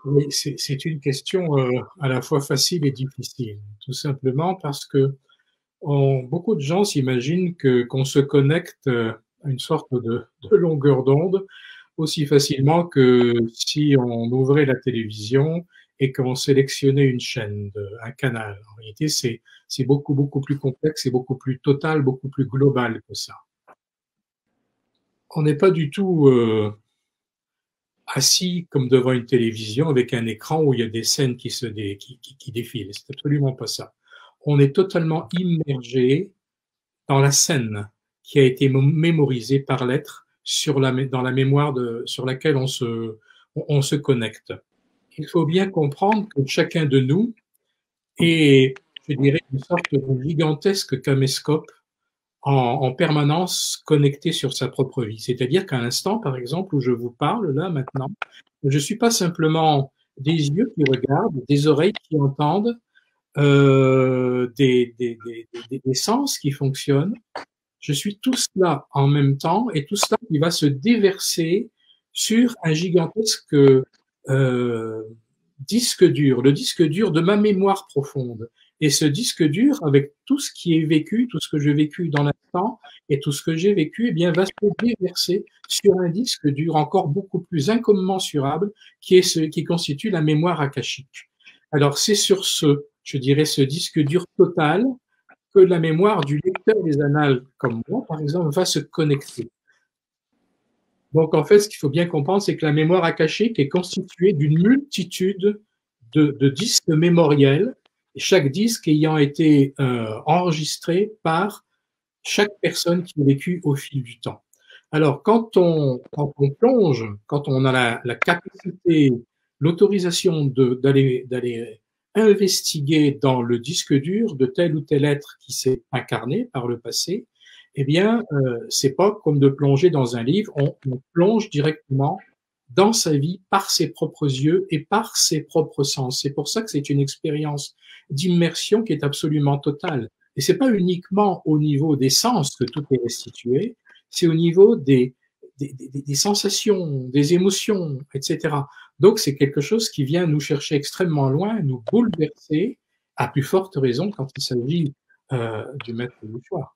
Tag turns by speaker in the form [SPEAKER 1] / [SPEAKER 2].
[SPEAKER 1] Oui, c'est une question à la fois facile et difficile, tout simplement parce que beaucoup de gens s'imaginent que qu'on se connecte à une sorte de longueur d'onde aussi facilement que si on ouvrait la télévision et qu'on sélectionnait une chaîne, un canal. En réalité, c'est beaucoup, beaucoup plus complexe et beaucoup plus total, beaucoup plus global que ça. On n'est pas du tout assis comme devant une télévision avec un écran où il y a des scènes qui défilent. C'est absolument pas ça. On est totalement immergé dans la scène qui a été mémorisée par l'être dans la mémoire sur laquelle on se connecte. Il faut bien comprendre que chacun de nous est, je dirais, une sorte de gigantesque caméscope en permanence connecté sur sa propre vie. C'est-à-dire qu'à l'instant, par exemple, où je vous parle, là, maintenant, je ne suis pas simplement des yeux qui regardent, des oreilles qui entendent, des sens qui fonctionnent. Je suis tout cela en même temps et tout cela qui va se déverser sur un gigantesque disque dur, le disque dur de ma mémoire profonde. Et ce disque dur, avec tout ce qui est vécu, tout ce que j'ai vécu dans l'instant et tout ce que j'ai vécu, eh bien, va se déverser sur un disque dur encore beaucoup plus incommensurable qui constitue la mémoire akashique. Alors, c'est sur je dirais, ce disque dur total que la mémoire du lecteur des annales, comme moi, par exemple, va se connecter. Donc, en fait, ce qu'il faut bien comprendre, c'est que la mémoire akashique est constituée d'une multitude de disques mémoriels, et chaque disque ayant été enregistré par chaque personne qui a vécu au fil du temps. Alors, quand on plonge, quand on a la capacité, l'autorisation d'aller investiguer dans le disque dur de tel ou tel être qui s'est incarné par le passé, eh bien, c'est pas comme de plonger dans un livre, on plonge directement dans sa vie par ses propres yeux et par ses propres sens. C'est pour ça que c'est une expérience d'immersion qui est absolument totale. Et c'est pas uniquement au niveau des sens que tout est restitué, c'est au niveau des sensations, des émotions, etc. Donc c'est quelque chose qui vient nous chercher extrêmement loin, nous bouleverser, à plus forte raison quand il s'agit du maître du soir.